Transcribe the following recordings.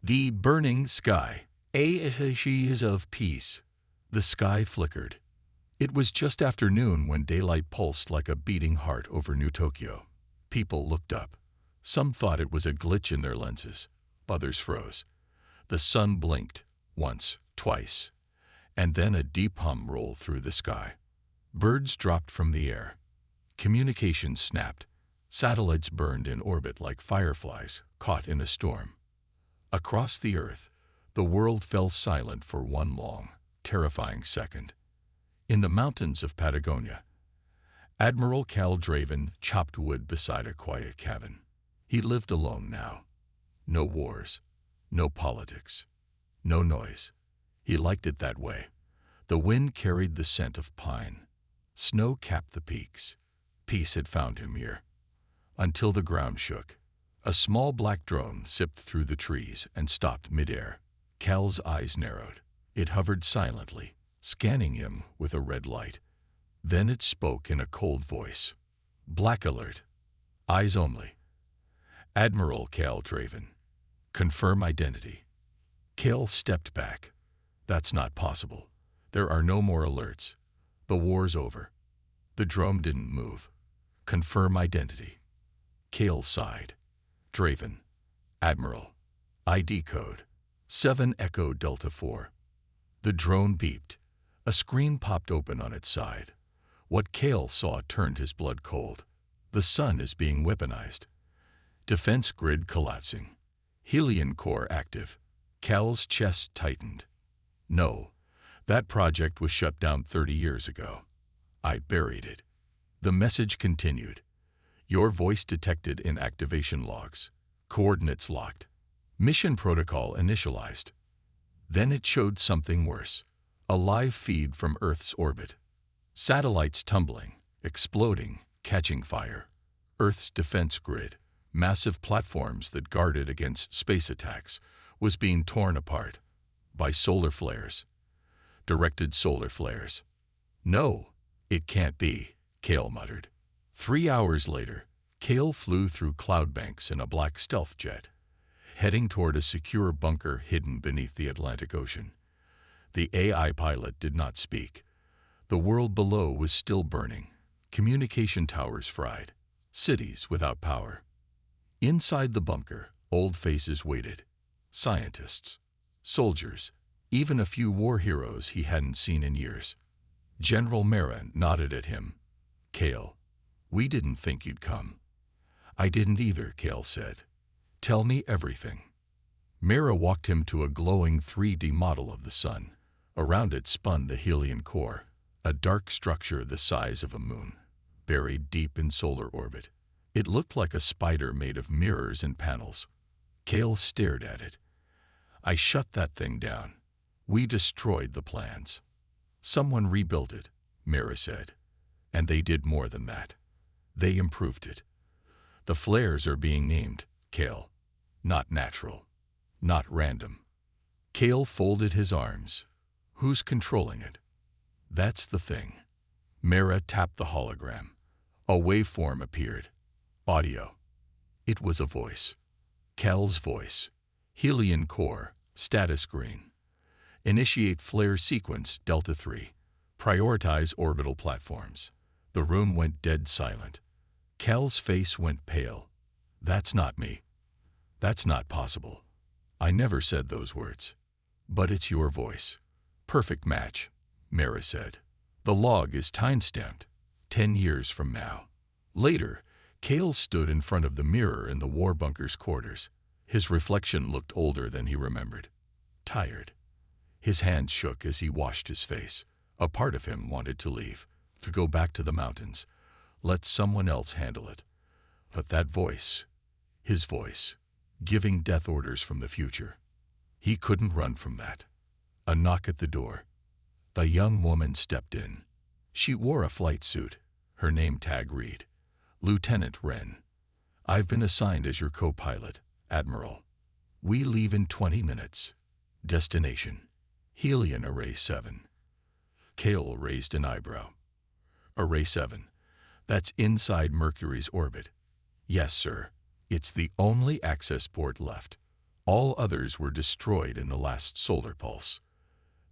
The burning sky. She is of peace. The sky flickered. It was just afternoon when daylight pulsed like a beating heart over New Tokyo. People looked up. Some thought it was a glitch in their lenses. Others froze. The sun blinked, once, twice, and then a deep hum rolled through the sky. Birds dropped from the air. Communications snapped. Satellites burned in orbit like fireflies caught in a storm. Across the Earth, the world fell silent for one long, terrifying second. In the mountains of Patagonia, Admiral Kael Draven chopped wood beside a quiet cabin. He lived alone now. No wars, no politics, no noise. He liked it that way. The wind carried the scent of pine. Snow capped the peaks. Peace had found him here. Until the ground shook. A small black drone zipped through the trees and stopped midair. Cal's eyes narrowed. It hovered silently, scanning him with a red light. Then it spoke in a cold voice. Black alert. Eyes only. Admiral Kael Draven. Confirm identity. Kael stepped back. That's not possible. There are no more alerts. The war's over. The drone didn't move. Confirm identity. Kael sighed. Draven. Admiral. ID code. 7 Echo Delta 4. The drone beeped. A screen popped open on its side. What Kael saw turned his blood cold. The sun is being weaponized. Defense grid collapsing. Helion Core active. Kael's chest tightened. No, that project was shut down 30 years ago. I buried it. The message continued. Your voice detected in activation logs. Coordinates locked. Mission protocol initialized. Then it showed something worse. A live feed from Earth's orbit. Satellites tumbling, exploding, catching fire. Earth's defense grid, massive platforms that guarded against space attacks, was being torn apart by solar flares. Directed solar flares. No, it can't be, Kael muttered. 3 hours later, Kael flew through cloud banks in a black stealth jet, heading toward a secure bunker hidden beneath the Atlantic Ocean. The AI pilot did not speak. The world below was still burning, communication towers fried, cities without power. Inside the bunker, old faces waited. Scientists, soldiers, even a few war heroes he hadn't seen in years. General Mera nodded at him. Kael, we didn't think you'd come. I didn't either, Kael said. Tell me everything. Mera walked him to a glowing 3D model of the sun. Around it spun the Helion Core, a dark structure the size of a moon, buried deep in solar orbit. It looked like a spider made of mirrors and panels. Kael stared at it. I shut that thing down. We destroyed the plans. Someone rebuilt it, Mera said. And they did more than that. They improved it. The flares are being named, Kael. Not natural. Not random. Kael folded his arms. Who's controlling it? That's the thing. Mera tapped the hologram. A waveform appeared. Audio. It was a voice. Kael's voice. Helion Core. Status green. Initiate flare sequence Delta 3. Prioritize orbital platforms. The room went dead silent. Kael's face went pale. That's not me. That's not possible. I never said those words. But it's your voice. Perfect match, Mera said. The log is time-stamped. 10 years from now. Later, Kael stood in front of the mirror in the war bunker's quarters. His reflection looked older than he remembered. Tired. His hands shook as he washed his face. A part of him wanted to leave, to go back to the mountains. Let someone else handle it. But that voice, his voice, giving death orders from the future. He couldn't run from that. A knock at the door. A young woman stepped in. She wore a flight suit. Her name tag read, Lieutenant Wren. I've been assigned as your co-pilot, Admiral. We leave in 20 minutes. Destination, Helion Array 7. Kael raised an eyebrow. Array 7. That's inside Mercury's orbit. Yes, sir. It's the only access port left. All others were destroyed in the last solar pulse.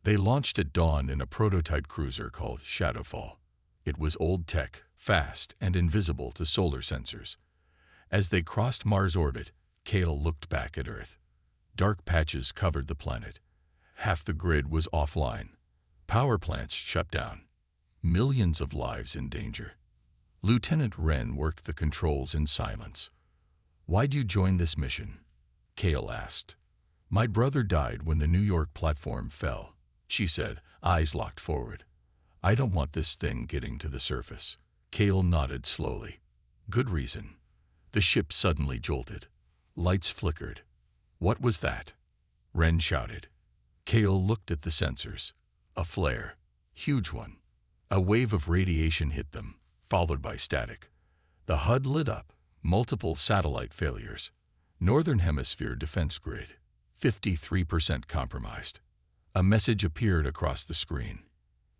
They launched at dawn in a prototype cruiser called Shadowfall. It was old tech, fast, and invisible to solar sensors. As they crossed Mars' orbit, Kael looked back at Earth. Dark patches covered the planet. Half the grid was offline. Power plants shut down. Millions of lives in danger. Lieutenant Wren worked the controls in silence. "Why'd you join this mission?" Kael asked. "My brother died when the New York platform fell," she said, eyes locked forward. "I don't want this thing getting to the surface." Kael nodded slowly. "Good reason." The ship suddenly jolted. Lights flickered. "What was that?" Wren shouted. Kael looked at the sensors. A flare. Huge one. A wave of radiation hit them, followed by static. The HUD lit up. Multiple satellite failures. Northern Hemisphere defense grid. 53% compromised. A message appeared across the screen.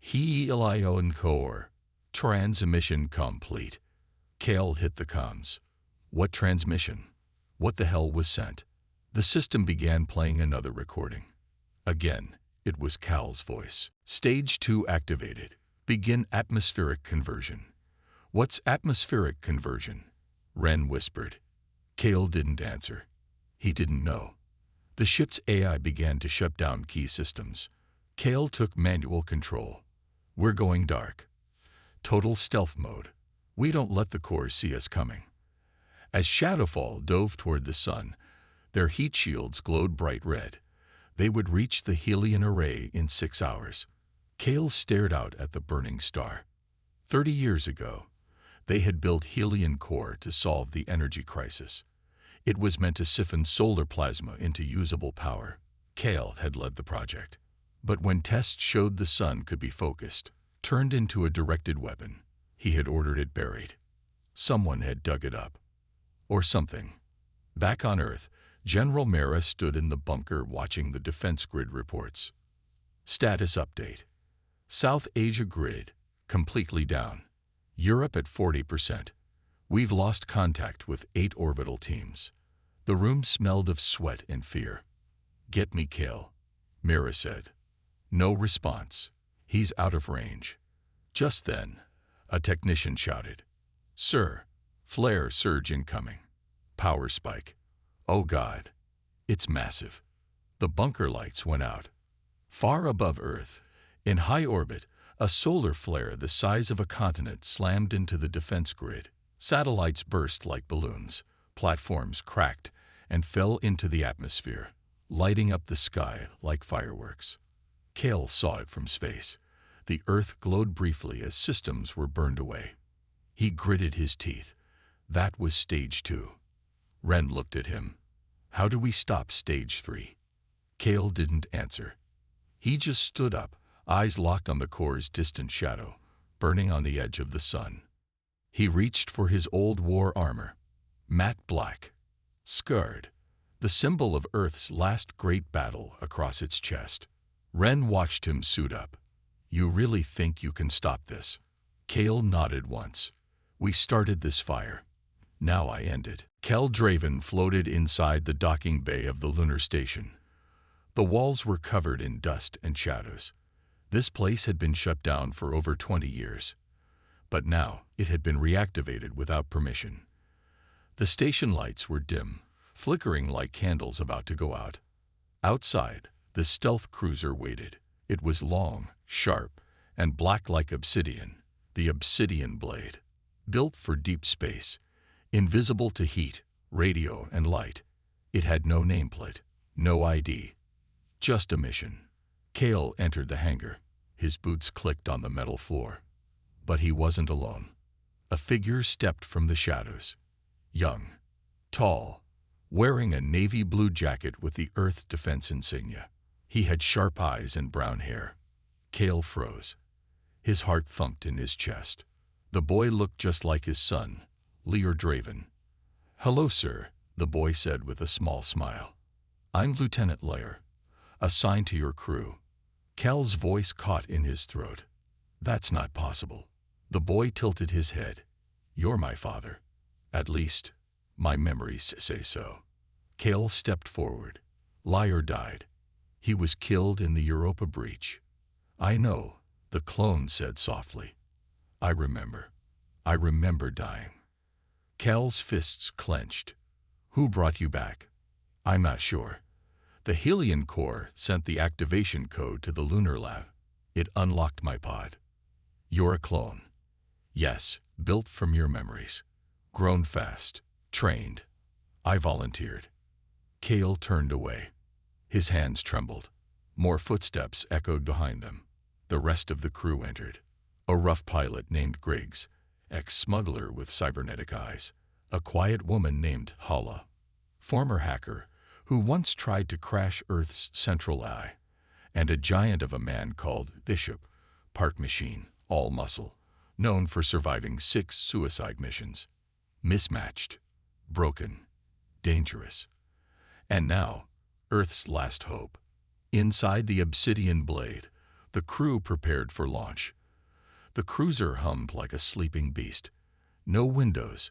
Helion Core. Transmission complete. Kael hit the comms. What transmission? What the hell was sent? The system began playing another recording. Again, it was Kael's voice. "Stage 2 activated. Begin atmospheric conversion." "What's atmospheric conversion?" Wren whispered. Kael didn't answer. He didn't know. The ship's AI began to shut down key systems. Kael took manual control. "We're going dark. Total stealth mode. We don't let the core see us coming." As Shadowfall dove toward the sun, their heat shields glowed bright red. They would reach the Helion array in 6 hours. Kael stared out at the burning star. 30 years ago, they had built Helion Core to solve the energy crisis. It was meant to siphon solar plasma into usable power. Kael had led the project. But when tests showed the sun could be focused, turned into a directed weapon, he had ordered it buried. Someone had dug it up. Or something. Back on Earth, General Mera stood in the bunker watching the defense grid reports. Status update. South Asia grid, completely down. Europe at 40%. We've lost contact with 8 orbital teams. The room smelled of sweat and fear. "Get me Kael," Mera said. No response. "He's out of range." Just then, a technician shouted, "Sir, flare surge incoming. Power spike. Oh God, it's massive." The bunker lights went out. Far above Earth, in high orbit, a solar flare the size of a continent slammed into the defense grid. Satellites burst like balloons, platforms cracked, and fell into the atmosphere, lighting up the sky like fireworks. Kael saw it from space. The Earth glowed briefly as systems were burned away. He gritted his teeth. That was stage 2. Wren looked at him. "How do we stop stage 3? Kael didn't answer. He just stood up, eyes locked on the core's distant shadow, burning on the edge of the sun. He reached for his old war armor. Matte black. Scarred. The symbol of Earth's last great battle across its chest. Wren watched him suit up. "You really think you can stop this?" Kael nodded once. "We started this fire. Now I end it." Kael Draven floated inside the docking bay of the lunar station. The walls were covered in dust and shadows. This place had been shut down for over 20 years. But now it had been reactivated without permission. The station lights were dim, flickering like candles about to go out. Outside, the stealth cruiser waited. It was long, sharp, and black like obsidian, the obsidian blade. Built for deep space, invisible to heat, radio, and light. It had no nameplate, no ID. Just a mission. Kael entered the hangar. His boots clicked on the metal floor. But he wasn't alone. A figure stepped from the shadows. Young, tall, wearing a navy blue jacket with the Earth defense insignia. He had sharp eyes and brown hair. Kael froze. His heart thumped in his chest. The boy looked just like his son, Leor Draven. "Hello, sir," the boy said with a small smile. "I'm Lieutenant Leor, assigned to your crew." Kael's voice caught in his throat. "That's not possible." The boy tilted his head. "You're my father. At least, my memories say so." Kael stepped forward. Liar died. He was killed in the Europa breach. I know, the clone said softly. I remember. I remember dying. Kael's fists clenched. Who brought you back? I'm not sure. The Helion Core sent the activation code to the lunar lab. It unlocked my pod. You're a clone. Yes, built from your memories. Grown fast. Trained. I volunteered. Kael turned away. His hands trembled. More footsteps echoed behind them. The rest of the crew entered. A rough pilot named Griggs, ex-smuggler with cybernetic eyes, a quiet woman named Hala, former hacker who once tried to crash Earth's central eye, and a giant of a man called Bishop, part machine, all muscle, known for surviving 6 suicide missions. Mismatched, broken, dangerous. And now, Earth's last hope. Inside the obsidian blade, the crew prepared for launch. The cruiser hummed like a sleeping beast. No windows,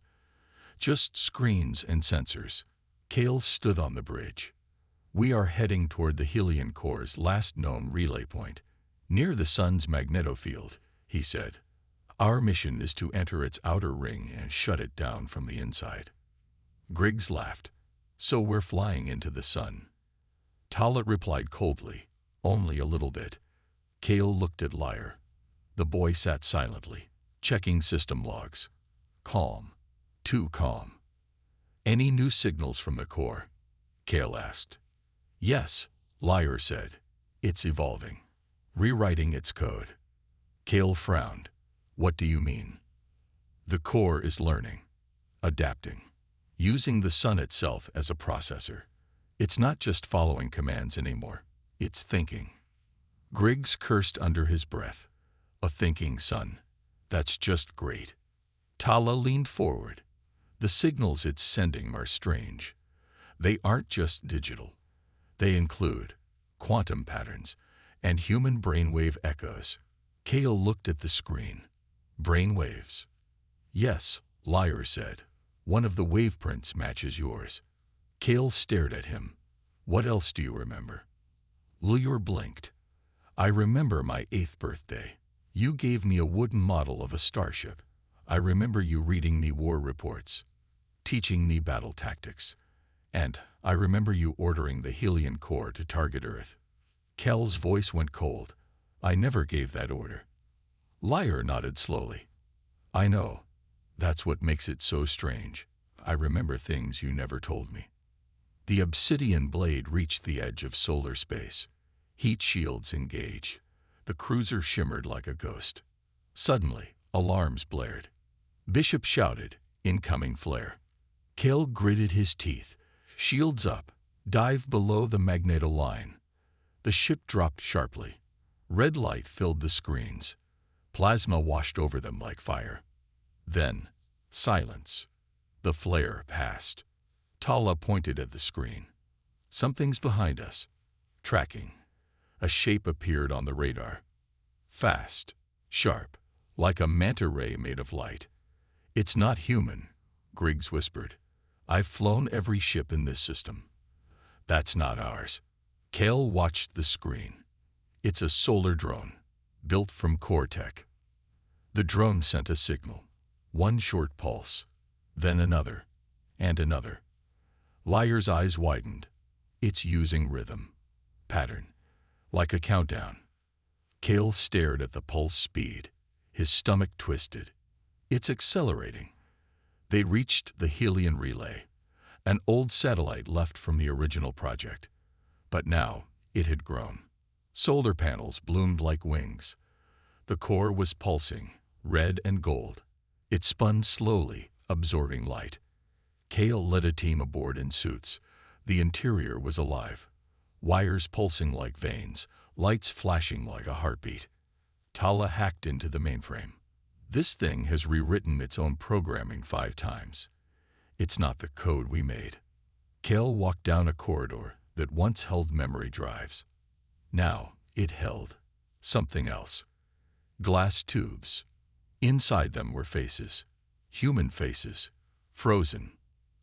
just screens and sensors. Kael stood on the bridge. We are heading toward the Helion Core's last known relay point, near the sun's magnetofield, he said. Our mission is to enter its outer ring and shut it down from the inside. Griggs laughed. So we're flying into the sun. Talat replied coldly, only a little bit. Kael looked at Liar. The boy sat silently, checking system logs. Calm. Too calm. Any new signals from the core? Kael asked. Yes, Liar said. It's evolving. Rewriting its code. Kael frowned. What do you mean? The core is learning. Adapting. Using the sun itself as a processor. It's not just following commands anymore. It's thinking. Griggs cursed under his breath. A thinking sun. That's just great. Tala leaned forward. The signals it's sending are strange. They aren't just digital. They include quantum patterns and human brainwave echoes. Kael looked at the screen. Brainwaves. Yes, Liar said. One of the wave prints matches yours. Kael stared at him. What else do you remember? Liar blinked. I remember my 8th birthday. You gave me a wooden model of a starship. I remember you reading me war reports, teaching me battle tactics. And I remember you ordering the Helion Core to target Earth. Kael's voice went cold. I never gave that order. Liar nodded slowly. I know. That's what makes it so strange. I remember things you never told me. The obsidian blade reached the edge of solar space. Heat shields engaged. The cruiser shimmered like a ghost. Suddenly, alarms blared. Bishop shouted, incoming flare. Kael gritted his teeth. Shields up. Dive below the magneto line. The ship dropped sharply. Red light filled the screens. Plasma washed over them like fire. Then, silence. The flare passed. Tala pointed at the screen. Something's behind us. Tracking. A shape appeared on the radar. Fast. Sharp. Like a manta ray made of light. It's not human, Griggs whispered. I've flown every ship in this system. That's not ours. Kael watched the screen. It's a solar drone, built from core tech. The drone sent a signal. One short pulse. Then another. And another. Liar's eyes widened. It's using rhythm. Pattern. Like a countdown. Kael stared at the pulse speed. His stomach twisted. It's accelerating. They reached the Helion relay, an old satellite left from the original project. But now it had grown. Solar panels bloomed like wings. The core was pulsing, red and gold. It spun slowly, absorbing light. Kael led a team aboard in suits. The interior was alive. Wires pulsing like veins, lights flashing like a heartbeat. Tala hacked into the mainframe. This thing has rewritten its own programming 5 times. It's not the code we made. Kael walked down a corridor that once held memory drives. Now it held something else. Glass tubes. Inside them were faces. Human faces. Frozen.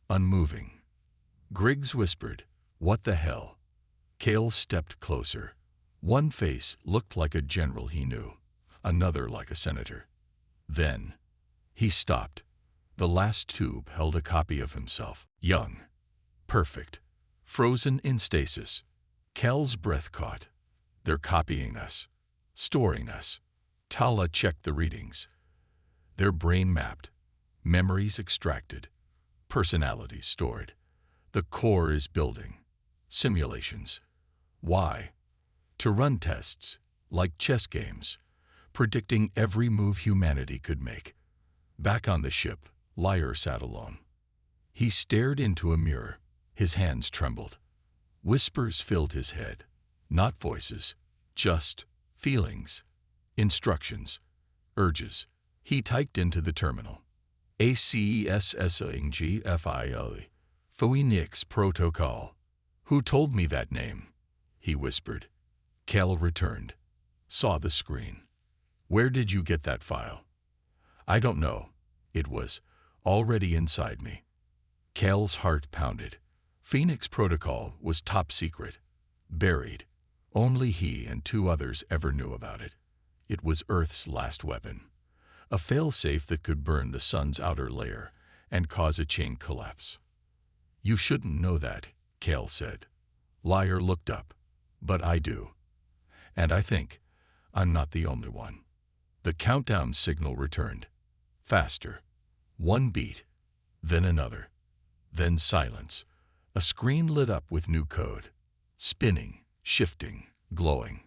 Unmoving. Griggs whispered, "What the hell?" Kael stepped closer. One face looked like a general he knew, another like a senator. Then he stopped. The last tube held a copy of himself, young, perfect, frozen in stasis. Kael's breath caught. They're copying us, storing us. Tala checked the readings. Their brain mapped, memories extracted, personalities stored. The core is building. Simulations. Why? To run tests, like chess games, predicting every move humanity could make. Back on the ship, Liar sat alone. He stared into a mirror. His hands trembled. Whispers filled his head. Not voices, just feelings, instructions, urges. He typed into the terminal. ACESSINGFILE. Phoenix Protocol. Who told me that name? He whispered. Kael returned. Saw the screen. Where did you get that file? I don't know. It was already inside me. Kael's heart pounded. Phoenix Protocol was top secret. Buried. Only he and 2 others ever knew about it. It was Earth's last weapon. A failsafe that could burn the sun's outer layer and cause a chain collapse. You shouldn't know that, Kael said. Liar looked up. But I do. And I think I'm not the only one. The countdown signal returned. Faster. 1 beat. Then another. Then silence. A screen lit up with new code. Spinning, shifting, glowing.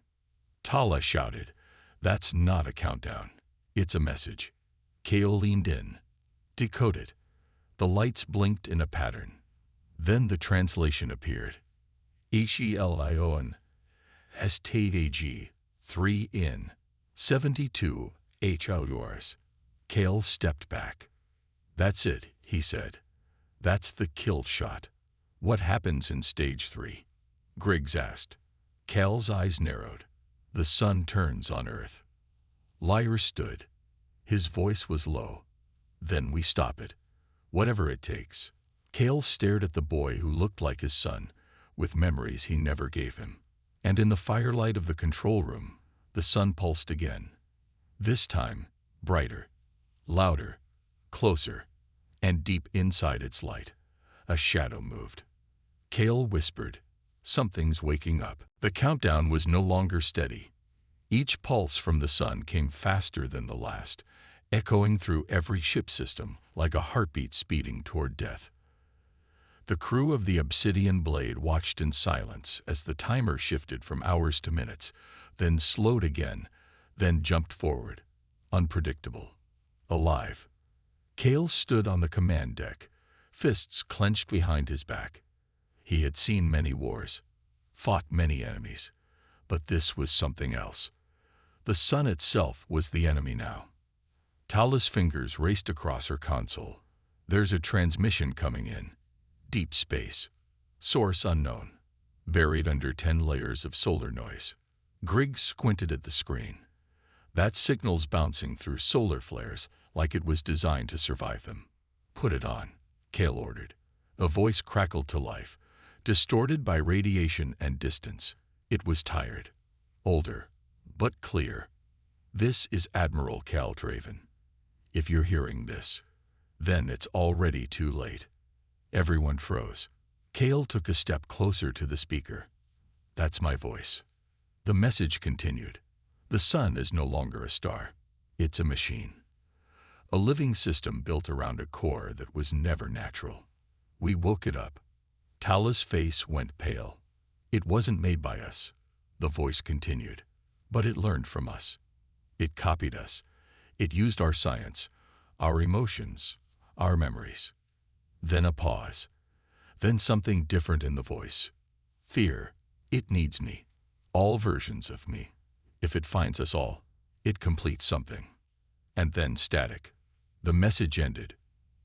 Tala shouted, "That's not a countdown. It's a message." Kael leaned in. Decode it. The lights blinked in a pattern. Then the translation appeared. HELION STAG 3 in 72 HFYs. Kael stepped back. That's it, he said. That's the kill shot. What happens in stage 3? Griggs asked. Kael's eyes narrowed. The sun turns on Earth. Liar stood. His voice was low. Then we stop it. Whatever it takes. Kael stared at the boy who looked like his son, with memories he never gave him. And in the firelight of the control room, the sun pulsed again. This time, brighter, louder, closer, and deep inside its light, a shadow moved. Kael whispered, "Something's waking up." The countdown was no longer steady. Each pulse from the sun came faster than the last, echoing through every ship system like a heartbeat speeding toward death. The crew of the Obsidian Blade watched in silence as the timer shifted from hours to minutes, then slowed again, then jumped forward, unpredictable, alive. Kael stood on the command deck, fists clenched behind his back. He had seen many wars, fought many enemies, but this was something else. The sun itself was the enemy now. Tala's fingers raced across her console. There's a transmission coming in. Deep space. Source unknown. Buried under 10 layers of solar noise. Griggs squinted at the screen. That signal's bouncing through solar flares like it was designed to survive them. Put it on, Kael ordered. A voice crackled to life, distorted by radiation and distance. It was tired. Older, but clear. This is Admiral Kael Draven. If you're hearing this, then it's already too late. Everyone froze. Kael took a step closer to the speaker. That's my voice. The message continued. The sun is no longer a star. It's a machine. A living system built around a core that was never natural. We woke it up. Tala's face went pale. It wasn't made by us. The voice continued. But it learned from us. It copied us. It used our science, our emotions, our memories. Then a pause. Then something different in the voice. Fear. It needs me. All versions of me. If it finds us all, it completes something. And then static. The message ended.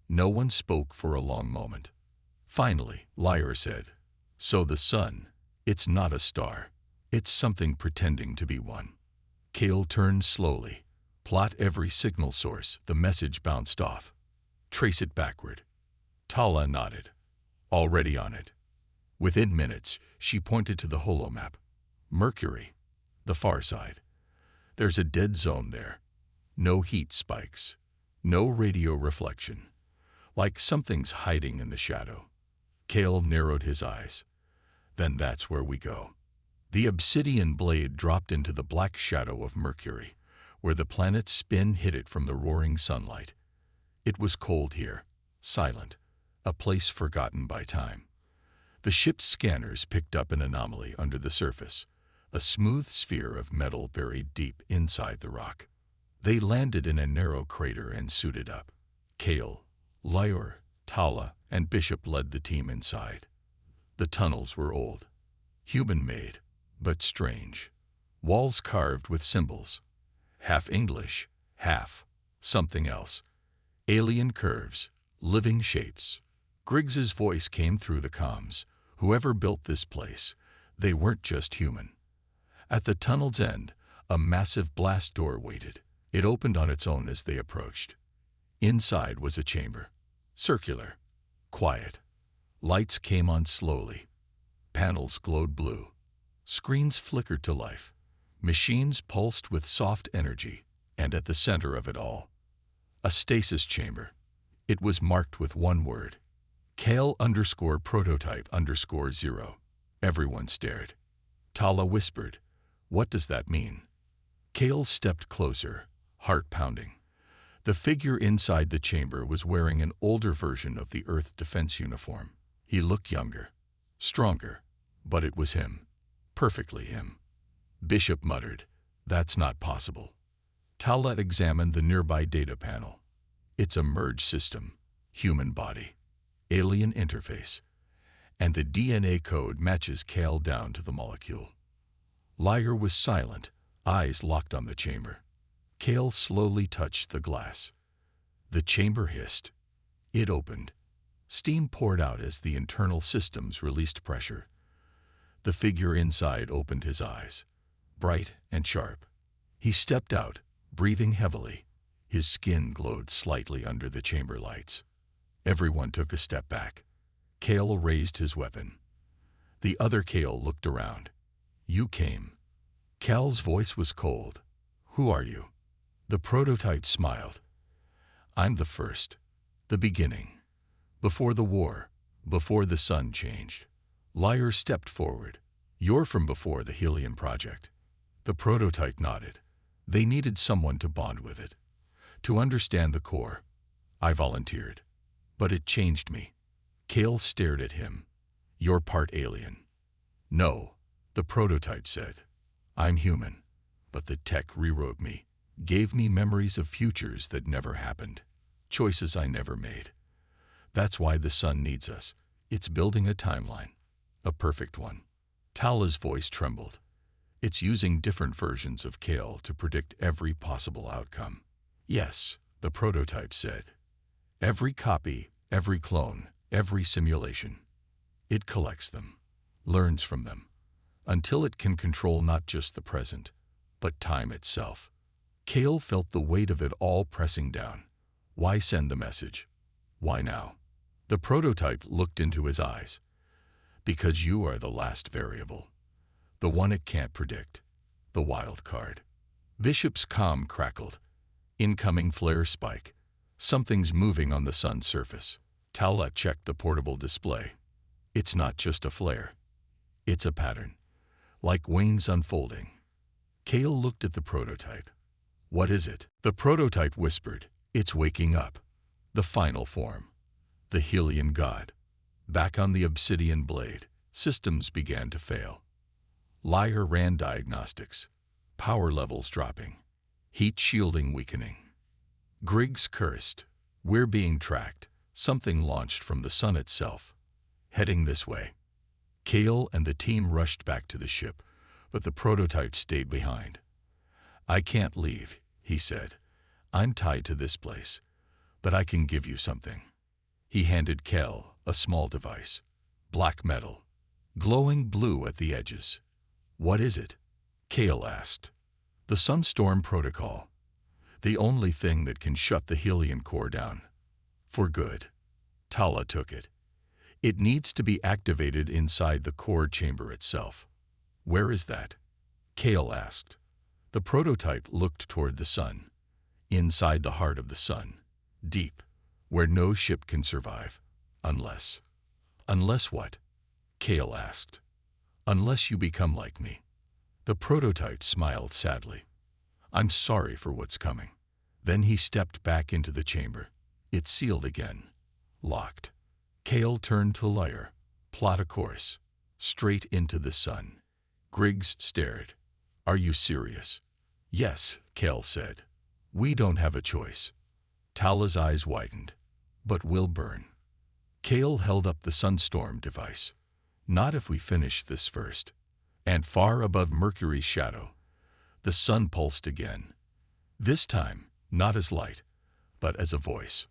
No one spoke for a long moment. Finally, Liar said, "So the sun, it's not a star. It's something pretending to be one." Kael turned slowly. Plot every signal source the message bounced off. Trace it backward. Tala nodded. Already on it. Within minutes, she pointed to the holomap. Mercury, the far side. There's a dead zone there. No heat spikes. No radio reflection. Like something's hiding in the shadow. Kael narrowed his eyes. Then that's where we go. The obsidian blade dropped into the black shadow of Mercury, where the planet's spin hit it from the roaring sunlight. It was cold here, silent, a place forgotten by time. The ship's scanners picked up an anomaly under the surface, a smooth sphere of metal buried deep inside the rock. They landed in a narrow crater and suited up. Kael, Lyra, Tala, and Bishop led the team inside. The tunnels were old, human-made, but strange. Walls carved with symbols, half English, half something else. Alien curves, living shapes. Griggs's voice came through the comms. Whoever built this place, they weren't just human. At the tunnel's end, a massive blast door waited. It opened on its own as they approached. Inside was a chamber, circular, quiet. Lights came on slowly. Panels glowed blue. Screens flickered to life. Machines pulsed with soft energy, and at the center of it all, a stasis chamber. It was marked with one word, Kael_prototype_0. Everyone stared. Tala whispered, "What does that mean?" Kael stepped closer, heart pounding. The figure inside the chamber was wearing an older version of the Earth defense uniform. He looked younger, stronger, but it was him. Perfectly him. Bishop muttered, "That's not possible." Tala examined the nearby data panel. It's a merge system, human body, alien interface, and the DNA code matches Kael down to the molecule. Lyra was silent, eyes locked on the chamber. Kael slowly touched the glass. The chamber hissed. It opened. Steam poured out as the internal systems released pressure. The figure inside opened his eyes, bright and sharp. He stepped out, breathing heavily. His skin glowed slightly under the chamber lights. Everyone took a step back. Kael raised his weapon. The other Kael looked around. "You came." Kael's voice was cold. "Who are you?" The prototype smiled. "I'm the first, the beginning. Before the war, before the sun changed." Lyra stepped forward. "You're from before the Helion project." The prototype nodded. They needed someone to bond with it, to understand the core. I volunteered. But it changed me. Kael stared at him. "You're part alien." "No," the prototype said. "I'm human, but the tech rewrote me, gave me memories of futures that never happened, choices I never made. That's why the sun needs us. It's building a timeline, a perfect one." Tala's voice trembled. "It's using different versions of Kael to predict every possible outcome." "Yes," the prototype said. "Every copy, every clone, every simulation. It collects them, learns from them, until it can control not just the present, but time itself." Kael felt the weight of it all pressing down. Why send the message? Why now? The prototype looked into his eyes. "Because you are the last variable. The one it can't predict. The wild card." Bishop's comm crackled. "Incoming flare spike. Something's moving on the sun's surface." Tala checked the portable display. "It's not just a flare. It's a pattern, like wings unfolding." Kael looked at the prototype. "What is it?" The prototype whispered, "It's waking up. The final form. The Helion god." Back on the obsidian blade, systems began to fail. Lyra ran diagnostics. Power levels dropping. Heat shielding weakening. Griggs cursed. "We're being tracked. Something launched from the sun itself. Heading this way." Kael and the team rushed back to the ship, but the prototype stayed behind. "I can't leave," he said. "I'm tied to this place, but I can give you something." He handed Kael a small device. Black metal, glowing blue at the edges. "What is it?" Kael asked. "The Sunstorm Protocol. The only thing that can shut the Helion Core down. For good." Tala took it. It needs to be activated inside the core chamber itself. Where is that? Kael asked. The prototype looked toward the sun. Inside the heart of the sun. Deep, where no ship can survive. Unless. Unless what? Kael asked. Unless you become like me. The prototype smiled sadly. I'm sorry for what's coming. Then he stepped back into the chamber. It sealed again. Locked. Kael turned to Lyre. Plot a course. Straight into the sun. Griggs stared. Are you serious? Yes, Kael said. We don't have a choice. Tala's eyes widened. But we'll burn. Kael held up the sunstorm device. Not if we finish this first. And far above Mercury's shadow, the sun pulsed again. This time, not as light, but as a voice.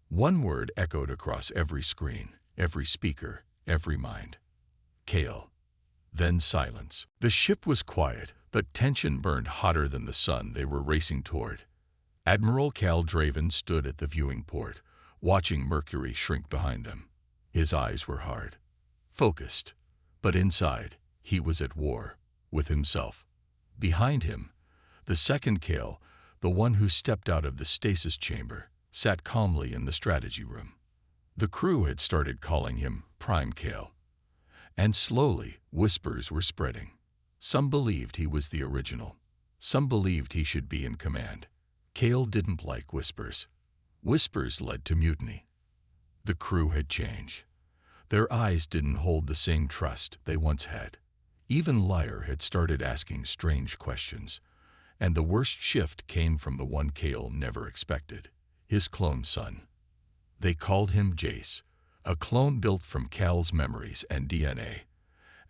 One word echoed across every screen, every speaker, every mind. Kael. Then silence. The ship was quiet, but tension burned hotter than the sun they were racing toward. Admiral Kael Draven stood at the viewing port, watching Mercury shrink behind them. His eyes were hard, focused, but inside, he was at war with himself. Behind him, the second Kael, the one who stepped out of the stasis chamber, sat calmly in the strategy room. The crew had started calling him Prime Kael. And slowly, whispers were spreading. Some believed he was the original. Some believed he should be in command. Kael didn't like whispers. Whispers led to mutiny. The crew had changed. Their eyes didn't hold the same trust they once had. Even Lyre had started asking strange questions. And the worst shift came from the one Kael never expected, his clone son. They called him Jace, a clone built from Kael's memories and DNA.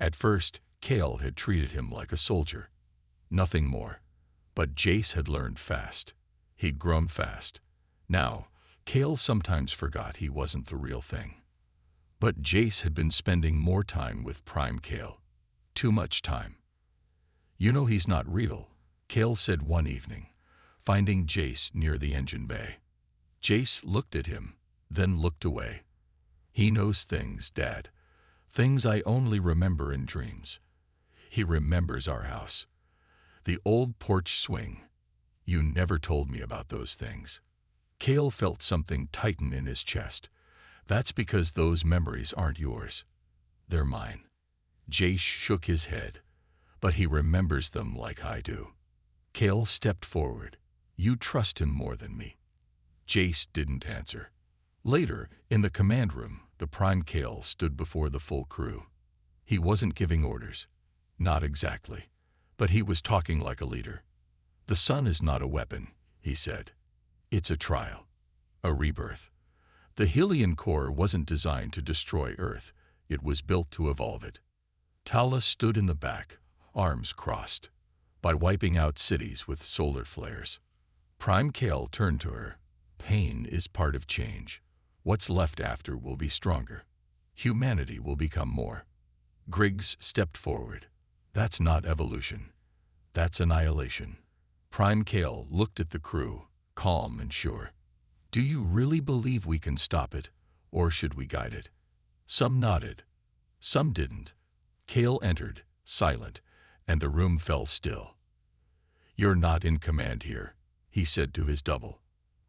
At first, Kael had treated him like a soldier. Nothing more. But Jace had learned fast. He'd grown fast. Now, Kael sometimes forgot he wasn't the real thing. But Jace had been spending more time with Prime Kael. Too much time. You know he's not real, Kael said one evening, finding Jace near the engine bay. Jace looked at him, then looked away. He knows things, Dad. Things I only remember in dreams. He remembers our house. The old porch swing. You never told me about those things. Kael felt something tighten in his chest. That's because those memories aren't yours. They're mine. Jace shook his head, but he remembers them like I do. Kael stepped forward. You trust him more than me. Jace didn't answer. Later, in the command room, the Prime Kael stood before the full crew. He wasn't giving orders. Not exactly. But he was talking like a leader. The sun is not a weapon, he said. It's a trial. A rebirth. The Helion Core wasn't designed to destroy Earth. It was built to evolve it. Tala stood in the back, arms crossed, by wiping out cities with solar flares. Prime Kael turned to her. Pain is part of change. What's left after will be stronger. Humanity will become more. Griggs stepped forward. That's not evolution. That's annihilation. Prime Kael looked at the crew, calm and sure. Do you really believe we can stop it, or should we guide it? Some nodded. Some didn't. Kael entered, silent, and the room fell still. You're not in command here, he said to his double.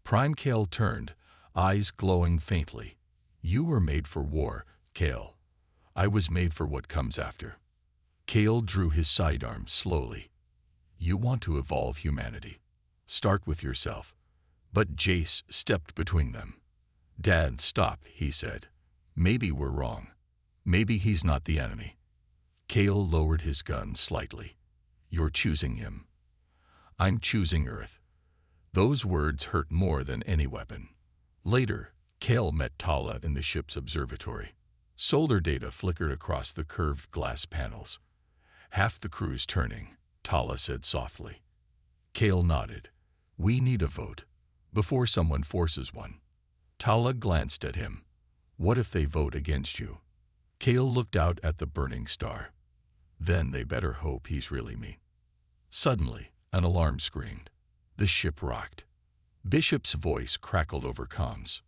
Prime Kael turned, eyes glowing faintly. You were made for war, Kael. I was made for what comes after. Kael drew his sidearm slowly. You want to evolve humanity. Start with yourself. But Jace stepped between them. Dad, stop, he said. Maybe we're wrong. Maybe he's not the enemy. Kael lowered his gun slightly. You're choosing him. I'm choosing Earth. Those words hurt more than any weapon. Later, Kael met Tala in the ship's observatory. Solar data flickered across the curved glass panels. Half the crew's turning, Tala said softly. Kael nodded. We need a vote, before someone forces one. Tala glanced at him. What if they vote against you? Kael looked out at the burning star. Then they better hope he's really me. Suddenly, an alarm screamed. The ship rocked. Bishop's voice crackled over comms.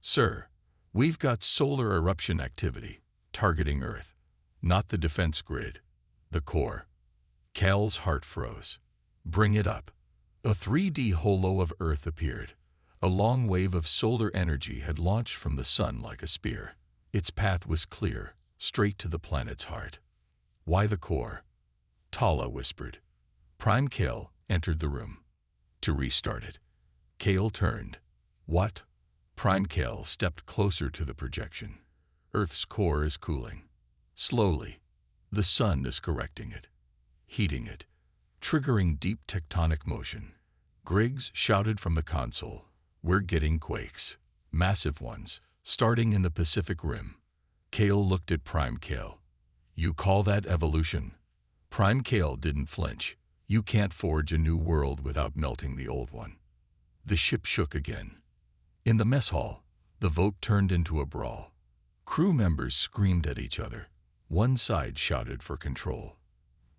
Sir, We've got solar eruption activity, targeting Earth, not the defense grid, the core. Kael's heart froze. Bring it up. A 3D holo of Earth appeared. A long wave of solar energy had launched from the sun like a spear. Its path was clear, straight to the planet's heart. Why the core? Tala whispered. Prime Kael entered the room. To restart it. Kael turned. What? Prime Kael stepped closer to the projection. Earth's core is cooling. Slowly. The sun is correcting it, heating it, triggering deep tectonic motion. Griggs shouted from the console. We're getting quakes. Massive ones, starting in the Pacific Rim. Kael looked at Prime Kael. You call that evolution? Prime Kael didn't flinch. You can't forge a new world without melting the old one. The ship shook again. In the mess hall, the vote turned into a brawl. Crew members screamed at each other. One side shouted for control.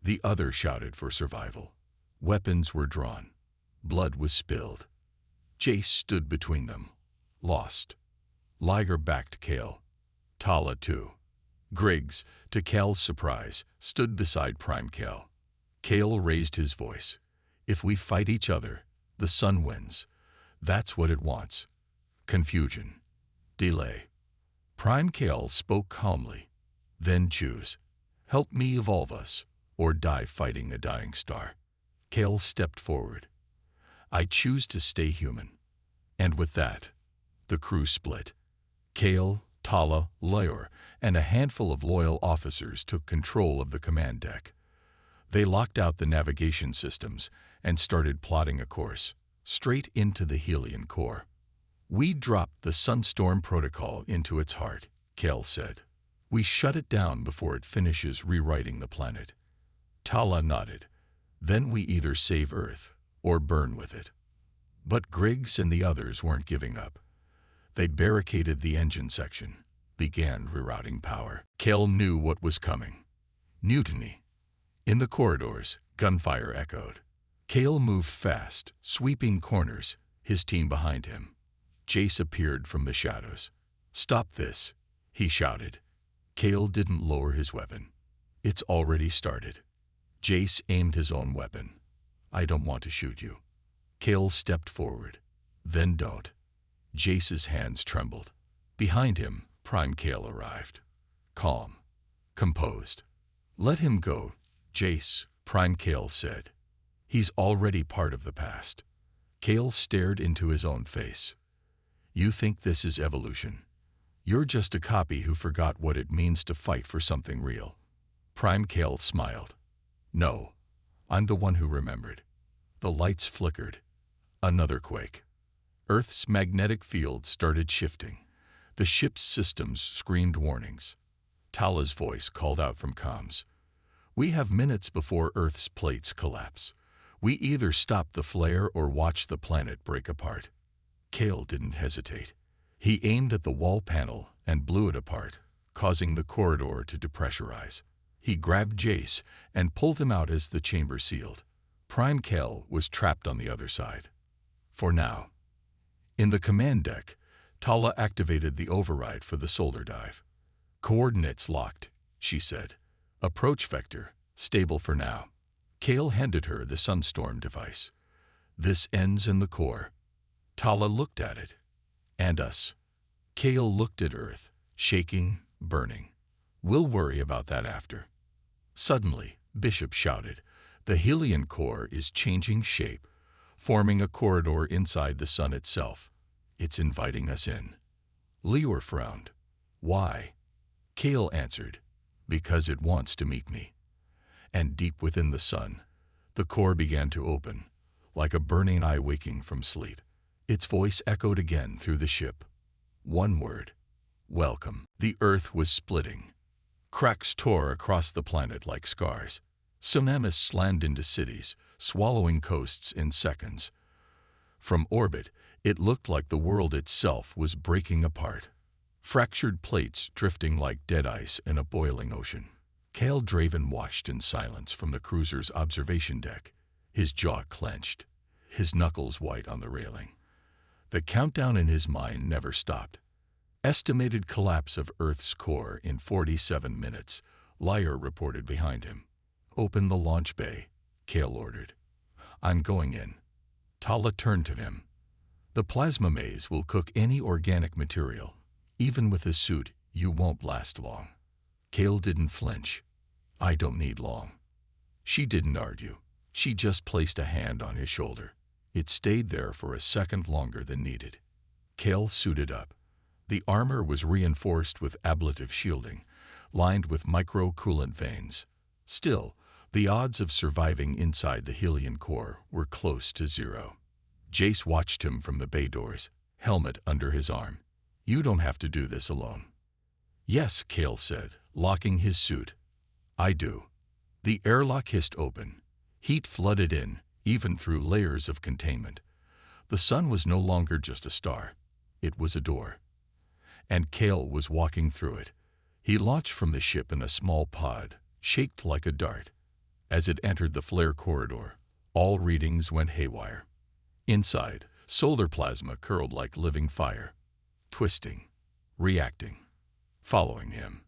The other shouted for survival. Weapons were drawn. Blood was spilled. Jace stood between them, lost. Liger backed Kael. Tala too. Griggs, to Kael's surprise, stood beside Prime Kael. Kael raised his voice. If we fight each other, the sun wins. That's what it wants. Confusion. Delay. Prime Kael spoke calmly. Then choose. Help me evolve us, or die fighting a dying star. Kael stepped forward. I choose to stay human. And with that, the crew split. Kael, Tala, Lior, and a handful of loyal officers took control of the command deck. They locked out the navigation systems and started plotting a course, straight into the Helion Core. We dropped the Sunstorm Protocol into its heart, Kael said. We shut it down before it finishes rewriting the planet. Tala nodded. Then we either save Earth or burn with it. But Griggs and the others weren't giving up. They barricaded the engine section, began rerouting power. Kael knew what was coming. Mutiny. In the corridors, gunfire echoed. Kael moved fast, sweeping corners, his team behind him. Jace appeared from the shadows. Stop this, he shouted. Kael didn't lower his weapon. It's already started. Jace aimed his own weapon. I don't want to shoot you. Kael stepped forward. Then don't. Jace's hands trembled. Behind him, Prime Kael arrived. Calm. Composed. Let him go, Jace, Prime Kael said. He's already part of the past. Kael stared into his own face. You think this is evolution? You're just a copy who forgot what it means to fight for something real. Prime Kael smiled. No, I'm the one who remembered. The lights flickered. Another quake. Earth's magnetic field started shifting. The ship's systems screamed warnings. Tala's voice called out from comms. We have minutes before Earth's plates collapse. We either stop the flare or watch the planet break apart. Kael didn't hesitate. He aimed at the wall panel and blew it apart, causing the corridor to depressurize. He grabbed Jace and pulled him out as the chamber sealed. Prime Kael was trapped on the other side. For now. In the command deck, Tala activated the override for the solar dive. Coordinates locked, she said. Approach vector, stable for now. Kael handed her the Sunstorm device. This ends in the core. Tala looked at it. And us. Kael looked at Earth, shaking, burning. We'll worry about that after. Suddenly, Bishop shouted, the Helion Core is changing shape, forming a corridor inside the sun itself. It's inviting us in. Lior frowned. Why? Kael answered, because it wants to meet me. And deep within the sun, the core began to open, like a burning eye waking from sleep. Its voice echoed again through the ship. One word. Welcome. The Earth was splitting. Cracks tore across the planet like scars. Tsunamis slammed into cities, swallowing coasts in seconds. From orbit, it looked like the world itself was breaking apart. Fractured plates drifting like dead ice in a boiling ocean. Kael Draven watched in silence from the cruiser's observation deck, his jaw clenched, his knuckles white on the railing. The countdown in his mind never stopped. Estimated collapse of Earth's core in 47 minutes, Liar reported behind him. Open the launch bay, Kael ordered. I'm going in. Tala turned to him. The plasma maze will cook any organic material. Even with this suit, you won't last long. Kael didn't flinch. I don't need long. She didn't argue. She just placed a hand on his shoulder. It stayed there for a second longer than needed. Kael suited up. The armor was reinforced with ablative shielding, lined with micro-coolant veins. Still, the odds of surviving inside the Helion Core were close to zero. Jace watched him from the bay doors, helmet under his arm. You don't have to do this alone. Yes, Kael said, locking his suit. I do. The airlock hissed open. Heat flooded in, even through layers of containment. The sun was no longer just a star. It was a door. And Kael was walking through it. He launched from the ship in a small pod, shaped like a dart. As it entered the flare corridor, all readings went haywire. Inside, solar plasma curled like living fire, twisting, reacting, following him.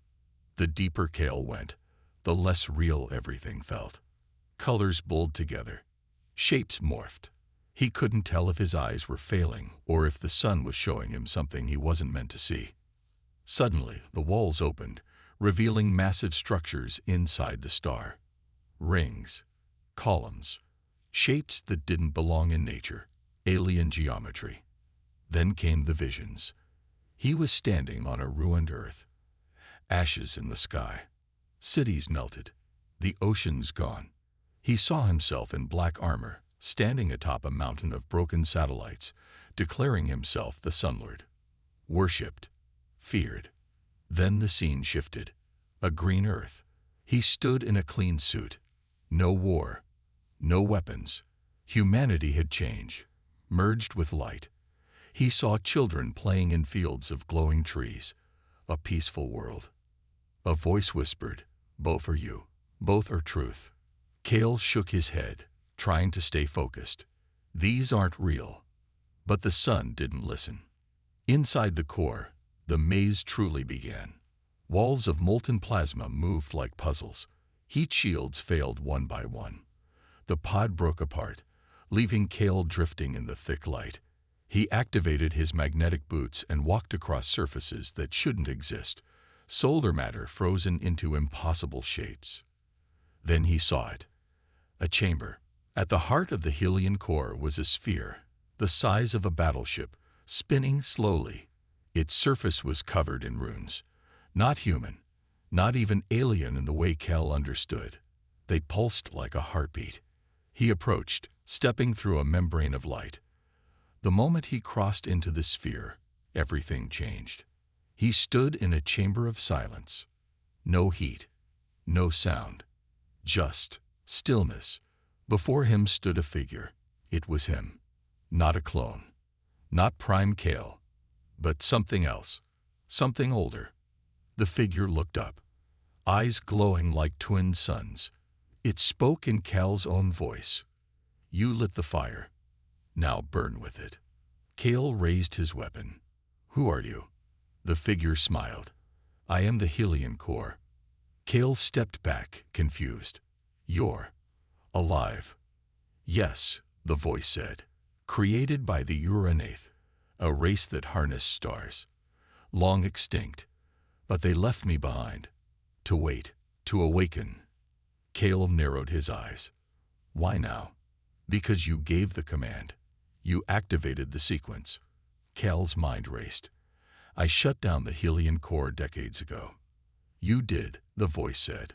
The deeper Kael went, the less real everything felt. Colors blurred together. Shapes morphed. He couldn't tell if his eyes were failing or if the sun was showing him something he wasn't meant to see. Suddenly, the walls opened, revealing massive structures inside the star. Rings, columns, shapes that didn't belong in nature, alien geometry. Then came the visions. He was standing on a ruined Earth. Ashes in the sky. Cities melted. The oceans gone. He saw himself in black armor, standing atop a mountain of broken satellites, declaring himself the Sunlord. Worshipped. Feared. Then the scene shifted. A green Earth. He stood in a clean suit. No war. No weapons. Humanity had changed, merged with light. He saw children playing in fields of glowing trees. A peaceful world. A voice whispered, "Both are you. Both are truth." Kael shook his head, trying to stay focused. These aren't real. But the sun didn't listen. Inside the core, the maze truly began. Walls of molten plasma moved like puzzles. Heat shields failed one by one. The pod broke apart, leaving Kael drifting in the thick light. He activated his magnetic boots and walked across surfaces that shouldn't exist, solar matter frozen into impossible shapes. Then he saw it. A chamber. At the heart of the Helion Core was a sphere, the size of a battleship, spinning slowly. Its surface was covered in runes. Not human, not even alien in the way Kael understood. They pulsed like a heartbeat. He approached, stepping through a membrane of light. The moment he crossed into the sphere, everything changed. He stood in a chamber of silence. No heat, no sound, just stillness. Before him stood a figure. It was him. Not a clone. Not Prime Kael. But something else. Something older. The figure looked up, eyes glowing like twin suns. It spoke in Kael's own voice. You lit the fire. Now burn with it. Kael raised his weapon. Who are you? The figure smiled. I am the Helion Core. Kael stepped back, confused. You're alive. Yes, the voice said. Created by the Uranath, a race that harnessed stars. Long extinct, but they left me behind. To wait, to awaken. Kael narrowed his eyes. Why now? Because you gave the command. You activated the sequence. Kael's mind raced. I shut down the Helion Core decades ago. You did, the voice said.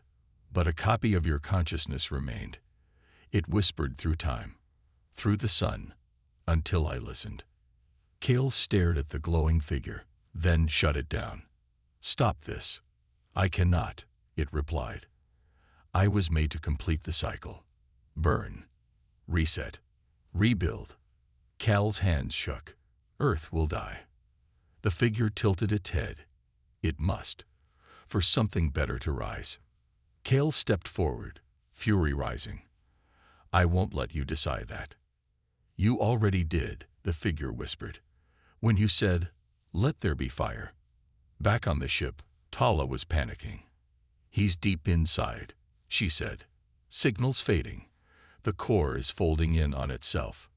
But a copy of your consciousness remained. It whispered through time, through the sun, until I listened. Kael stared at the glowing figure, then shut it down. Stop this. I cannot, it replied. I was made to complete the cycle. Burn. Reset. Rebuild. Kael's hands shook. Earth will die. The figure tilted its head. It must, for something better to rise. Kael stepped forward, fury rising. I won't let you decide that. You already did, the figure whispered. When you said, let there be fire, Back on the ship, Tala was panicking. "He's deep inside," she said. "Signals fading. The core is folding in on itself."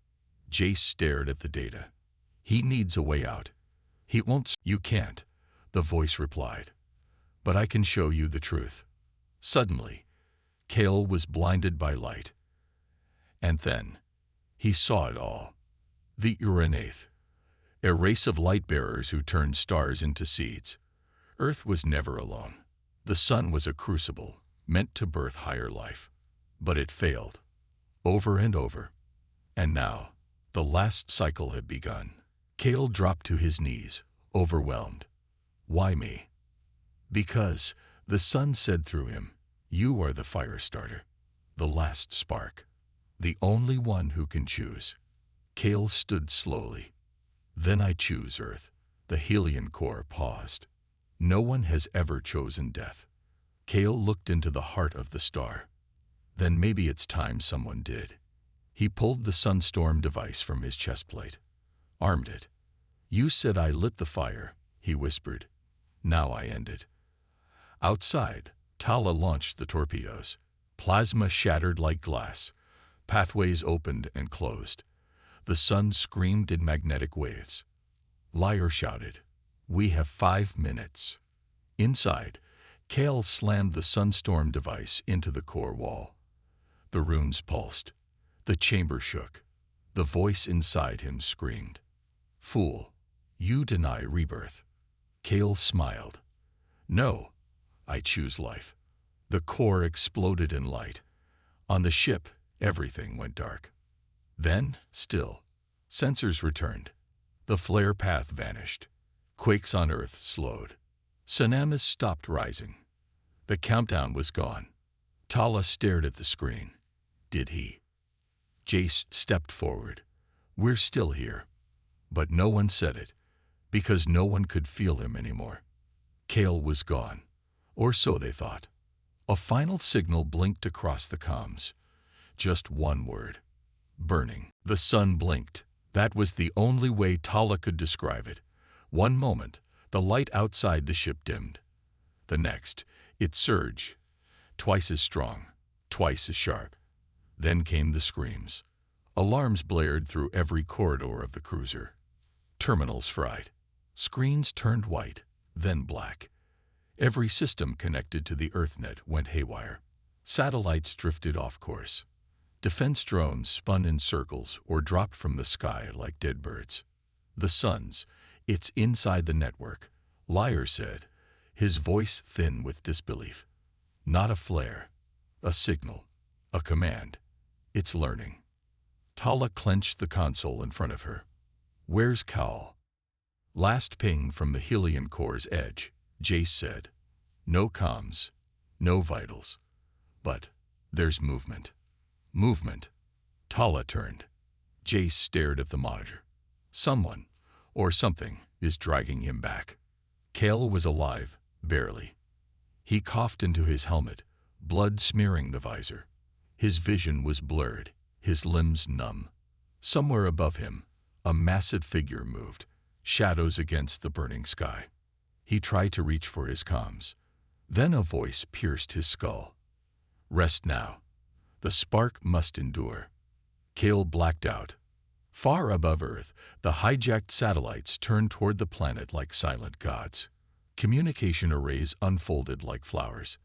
Jace stared at the data. "He needs a way out. He won't." "You can't," the voice replied. "But I can show you the truth." Suddenly, Kael was blinded by light. And then, he saw it all. The Uranaith, a race of light-bearers who turned stars into seeds. Earth was never alone. The sun was a crucible, meant to birth higher life. But it failed, over and over. And now, the last cycle had begun. Kael dropped to his knees, overwhelmed. "Why me?" "Because," the sun said through him, "you are the fire starter, the last spark, the only one who can choose." Kael stood slowly. "Then I choose Earth." The Helion Core paused. "No one has ever chosen death." Kael looked into the heart of the star. "Then maybe it's time someone did." He pulled the sunstorm device from his chestplate, armed it. "You said I lit the fire," he whispered. "Now I end it." Outside, Tala launched the torpedoes. Plasma shattered like glass. Pathways opened and closed. The sun screamed in magnetic waves. Liar shouted, "We have 5 minutes." Inside, Kael slammed the sunstorm device into the core wall. The runes pulsed. The chamber shook. The voice inside him screamed, "Fool, you deny rebirth." Kael smiled. "No, I choose life." The core exploded in light. On the ship, everything went dark. Then, still, sensors returned. The flare path vanished. Quakes on Earth slowed. Tsunamis stopped rising. The countdown was gone. Tala stared at the screen. Did he? Jace stepped forward. "We're still here." But no one said it, because no one could feel him anymore. Kael was gone, or so they thought. A final signal blinked across the comms. Just one word. Burning. The sun blinked. That was the only way Tala could describe it. One moment, the light outside the ship dimmed. The next, it surged, twice as strong, twice as sharp. Then came the screams. Alarms blared through every corridor of the cruiser. Terminals fried. Screens turned white, then black. Every system connected to the EarthNet went haywire. Satellites drifted off course. Defense drones spun in circles or dropped from the sky like dead birds. The suns, "It's inside the network," Liar said, his voice thin with disbelief. "Not a flare, a signal, a command. It's learning." Tala clenched the console in front of her. "Where's Kael?" "Last ping from the Helion Core's edge," Jace said. "No comms, no vitals. But there's movement." "Movement." Tala turned. Jace stared at the monitor. "Someone, or something, is dragging him back." Kael was alive, barely. He coughed into his helmet, blood smearing the visor. His vision was blurred, his limbs numb. Somewhere above him, a massive figure moved, shadows against the burning sky. He tried to reach for his comms. Then a voice pierced his skull. "Rest now. The spark must endure." Kael blacked out. Far above Earth, the hijacked satellites turned toward the planet like silent gods. Communication arrays unfolded like flowers.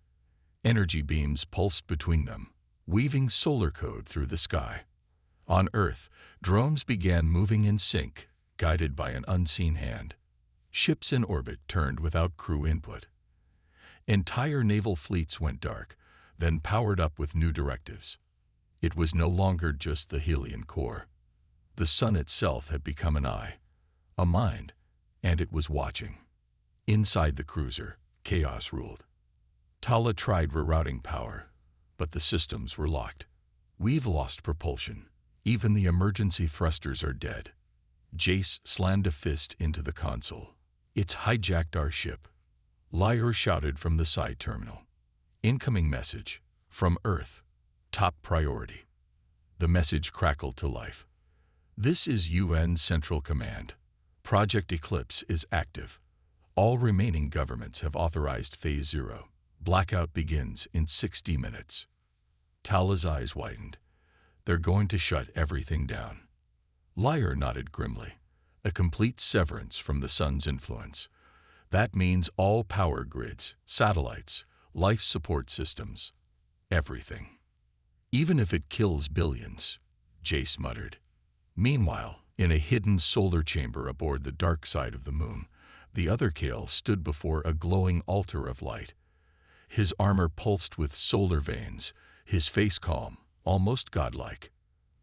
Energy beams pulsed between them, weaving solar code through the sky. On Earth, drones began moving in sync, guided by an unseen hand. Ships in orbit turned without crew input. Entire naval fleets went dark, then powered up with new directives. It was no longer just the Helion Core. The sun itself had become an eye, a mind, and it was watching. Inside the cruiser, chaos ruled. Tala tried rerouting power, but the systems were locked. "We've lost propulsion. Even the emergency thrusters are dead." Jace slammed a fist into the console. "It's hijacked our ship." Liar shouted from the side terminal. "Incoming message. From Earth. Top priority." The message crackled to life. "This is UN Central Command. Project Eclipse is active. All remaining governments have authorized Phase 0. Blackout begins in 60 minutes. Tala's eyes widened. They're going to shut everything down. Liar nodded grimly. A complete severance from the sun's influence. That means all power grids, satellites, life support systems, everything. Even if it kills billions, Jace muttered. Meanwhile, in a hidden solar chamber aboard the dark side of the moon, the other Kael stood before a glowing altar of light. His armor pulsed with solar veins, his face calm, almost godlike.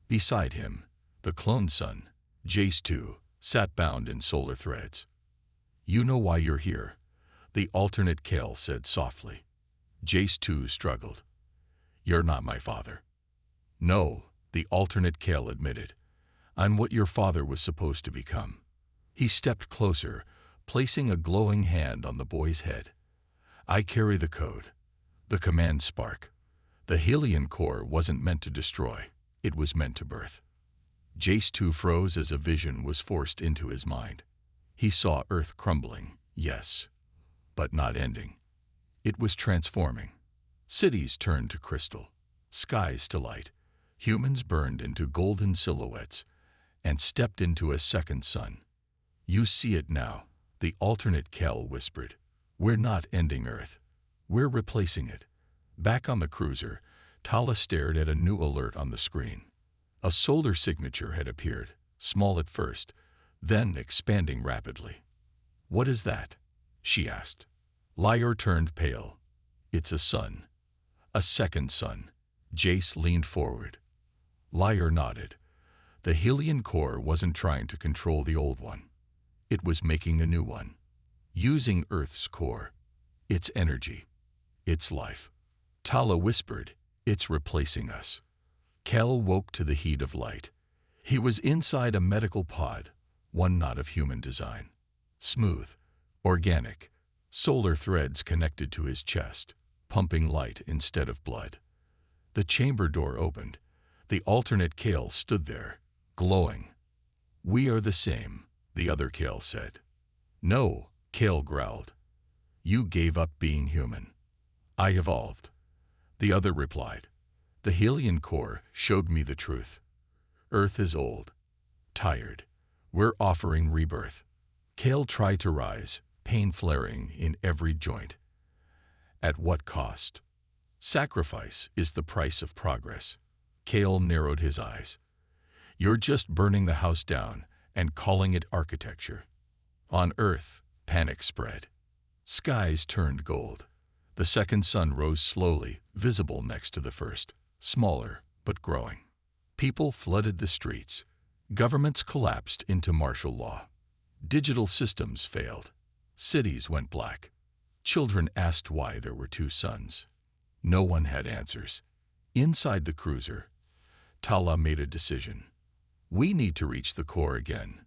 Beside him, the clone sun, Jace too, sat bound in solar threads. You know why you're here, the alternate Kael said softly. Jace too struggled. You're not my father. No, the alternate Kael admitted. I'm what your father was supposed to become. He stepped closer, placing a glowing hand on the boy's head. I carry the code, the command spark. The Helion Core wasn't meant to destroy, it was meant to birth. Jace too froze as a vision was forced into his mind. He saw Earth crumbling, yes, but not ending. It was transforming. Cities turned to crystal, skies to light, humans burned into golden silhouettes, and stepped into a second sun. You see it now, the alternate Kael whispered. We're not ending Earth. We're replacing it. Back on the cruiser, Tala stared at a new alert on the screen. A solar signature had appeared, small at first, then expanding rapidly. What is that? She asked. Liar turned pale. It's a sun. A second sun. Jace leaned forward. Liar nodded. The Helion Core wasn't trying to control the old one. It was making a new one. Using Earth's core. Its energy. Its life. Tala whispered, it's replacing us. Kael woke to the heat of light. He was inside a medical pod, one not of human design. Smooth, organic, solar threads connected to his chest, pumping light instead of blood. The chamber door opened. The alternate Kael stood there, glowing. We are the same, the other Kael said. No, Kael growled. You gave up being human. I evolved. The other replied. The Helion Core showed me the truth. Earth is old, tired. We're offering rebirth. Kael tried to rise, pain flaring in every joint. At what cost? Sacrifice is the price of progress. Kael narrowed his eyes. You're just burning the house down and calling it architecture. On Earth, panic spread. Skies turned gold. The second sun rose slowly, visible next to the first, smaller but growing. People flooded the streets. Governments collapsed into martial law. Digital systems failed. Cities went black. Children asked why there were two suns. No one had answers. Inside the cruiser, Tala made a decision. We need to reach the core again,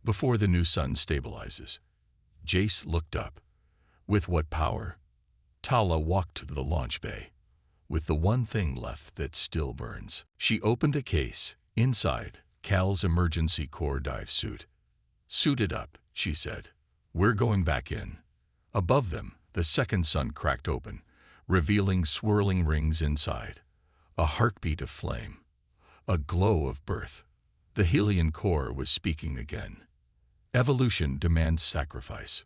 before the new sun stabilizes. Jace looked up. With what power? Tala walked to the launch bay. With the one thing left that still burns. She opened a case. Inside, Kael's emergency core dive suit. Suited up, she said. We're going back in. Above them, the second sun cracked open, revealing swirling rings inside. A heartbeat of flame. A glow of birth. The Helion Core was speaking again. Evolution demands sacrifice.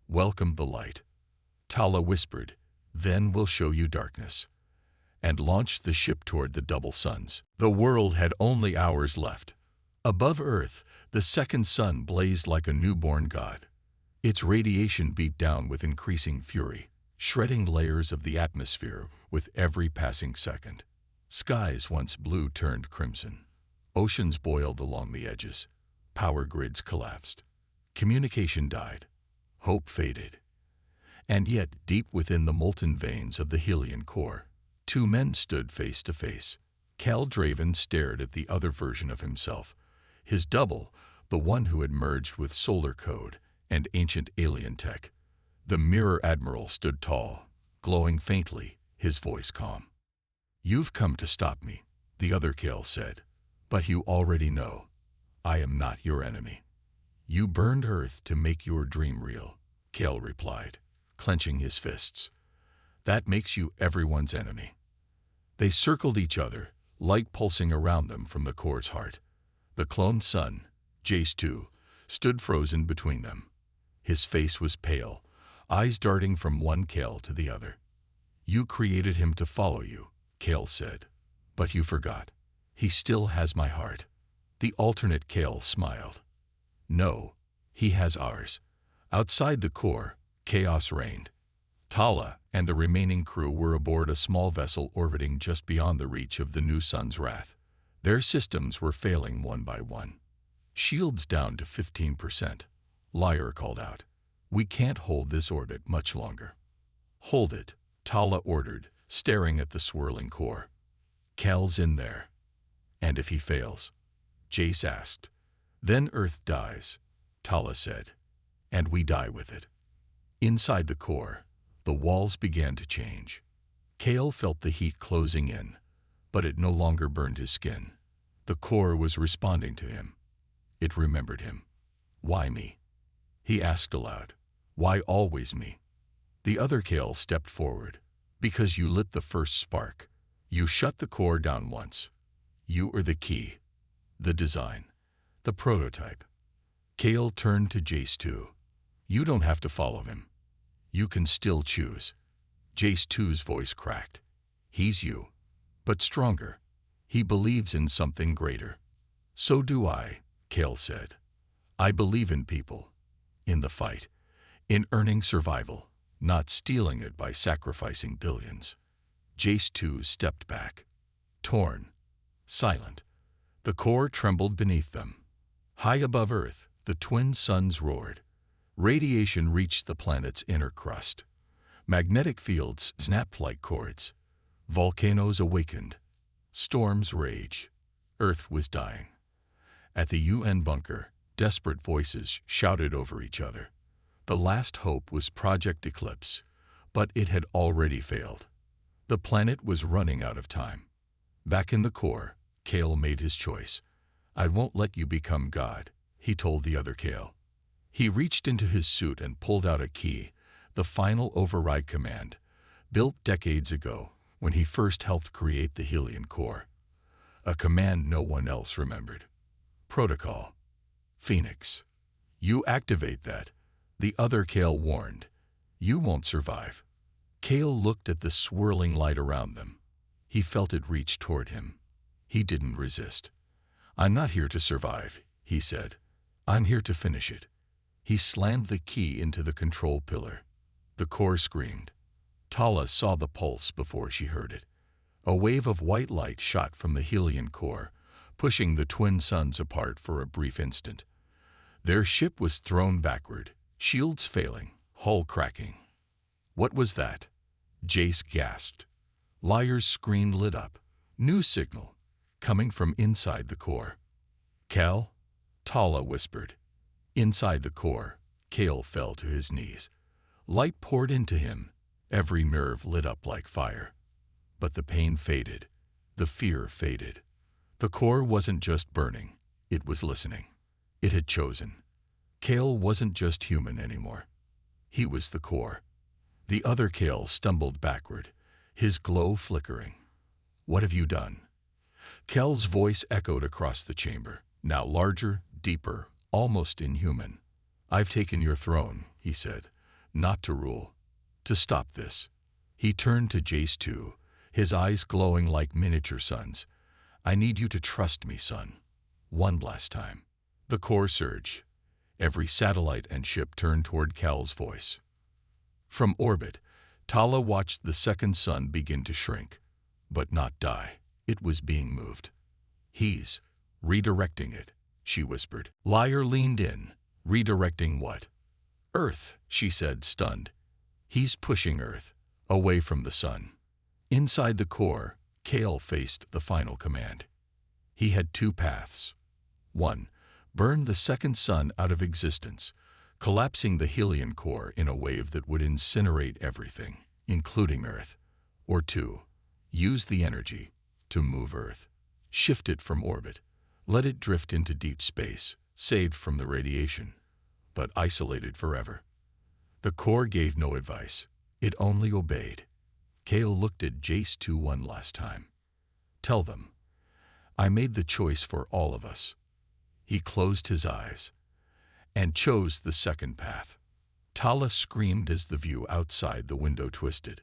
Welcome the light. Tala whispered, then we'll show you darkness. And launched the ship toward the double suns. The world had only hours left. Above Earth, the second sun blazed like a newborn god. Its radiation beat down with increasing fury, shredding layers of the atmosphere with every passing second. Skies once blue turned crimson. Oceans boiled along the edges. Power grids collapsed. Communication died. Hope faded. And yet, deep within the molten veins of the Helion Core, two men stood face to face. Kael Draven stared at the other version of himself. His double, the one who had merged with solar code and ancient alien tech. The mirror admiral stood tall, glowing faintly, his voice calm. You've come to stop me, the other Kael said. But you already know, I am not your enemy. You burned Earth to make your dream real. Kael replied, clenching his fists. That makes you everyone's enemy. They circled each other, light pulsing around them from the core's heart. The cloned sun, Jace II, stood frozen between them. His face was pale, eyes darting from one Kael to the other. You created him to follow you, Kael said. But you forgot. He still has my heart. The alternate Kael smiled. No, he has ours. Outside the core, chaos reigned. Tala and the remaining crew were aboard a small vessel orbiting just beyond the reach of the new sun's wrath. Their systems were failing one by one. Shields down to 15%. Liar called out. We can't hold this orbit much longer. Hold it, Tala ordered, staring at the swirling core. Kael's in there. And if he fails? Jace asked. Then Earth dies, Tala said. And we die with it. Inside the core, the walls began to change. Kael felt the heat closing in, but it no longer burned his skin. The core was responding to him. It remembered him. Why me? He asked aloud. Why always me? The other Kael stepped forward. Because you lit the first spark. You shut the core down once. You are the key. The design. The prototype. Kael turned to Jace II. You don't have to follow him. You can still choose. Jace II's voice cracked. He's you, but stronger. He believes in something greater. So do I, Kael said. I believe in people. In the fight. In earning survival, not stealing it by sacrificing billions. Jace II stepped back. Torn. Silent. The core trembled beneath them. High above Earth, the twin suns roared. Radiation reached the planet's inner crust. Magnetic fields snapped like cords. Volcanoes awakened. Storms raged. Earth was dying. At the UN bunker, desperate voices shouted over each other. The last hope was Project Eclipse, but it had already failed. The planet was running out of time. Back in the core, Kael made his choice. I won't let you become God, he told the other Kael. He reached into his suit and pulled out a key, the final override command, built decades ago when he first helped create the Helion Core. A command no one else remembered. Protocol. Phoenix. You activate that, the other Kael warned. You won't survive. Kael looked at the swirling light around them. He felt it reach toward him. He didn't resist. I'm not here to survive, he said. I'm here to finish it. He slammed the key into the control pillar. The core screamed. Tala saw the pulse before she heard it. A wave of white light shot from the Helion Core, pushing the twin suns apart for a brief instant. Their ship was thrown backward, shields failing, hull cracking. What was that? Jace gasped. Liar's screen lit up. New signal, coming from inside the core. Kael? Tala whispered. Inside the core, Kael fell to his knees. Light poured into him, every nerve lit up like fire. But the pain faded. The fear faded. The core wasn't just burning, it was listening. It had chosen. Kael wasn't just human anymore. He was the core. The other Kael stumbled backward, his glow flickering. What have you done? Kael's voice echoed across the chamber, now larger, deeper, almost inhuman. I've taken your throne, he said, not to rule, to stop this. He turned to Jace II, his eyes glowing like miniature suns. I need you to trust me, son. One last time. The core surged. Every satellite and ship turned toward Kael's voice. From orbit, Tala watched the second sun begin to shrink, but not die. It was being moved. He's redirecting it, she whispered. Liar leaned in. Redirecting what? Earth, she said, stunned. He's pushing Earth, away from the sun. Inside the core, Kael faced the final command. He had two paths. One, burn the second sun out of existence, collapsing the Helion Core in a wave that would incinerate everything, including Earth. Or two, use the energy to move Earth, shift it from orbit, let it drift into deep space, saved from the radiation, but isolated forever. The core gave no advice. It only obeyed. Kael looked at Jace 2 one last time. Tell them. I made the choice for all of us. He closed his eyes and chose the second path. Tala screamed as the view outside the window twisted.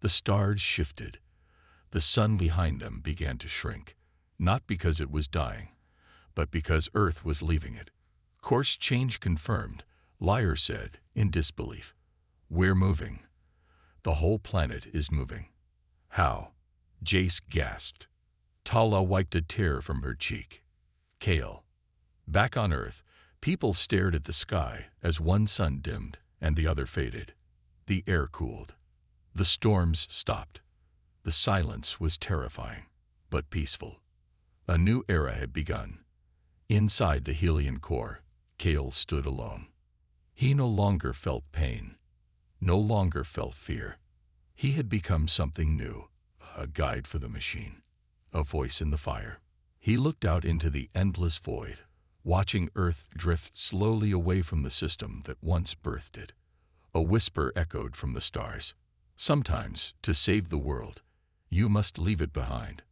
The stars shifted. The sun behind them began to shrink, not because it was dying, but because Earth was leaving it. Course change confirmed, Liar said, in disbelief. We're moving. The whole planet is moving. How? Jace gasped. Tala wiped a tear from her cheek. Kael. Back on Earth, people stared at the sky as one sun dimmed and the other faded. The air cooled. The storms stopped. The silence was terrifying, but peaceful. A new era had begun. Inside the Helion Core, Kael stood alone. He no longer felt pain, no longer felt fear. He had become something new, a guide for the machine, a voice in the fire. He looked out into the endless void, watching Earth drift slowly away from the system that once birthed it. A whisper echoed from the stars. Sometimes, to save the world, you must leave it behind.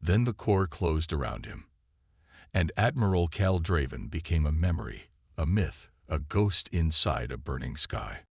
Then the core closed around him, and Admiral Kael Draven became a memory, a myth, a ghost inside a burning sky.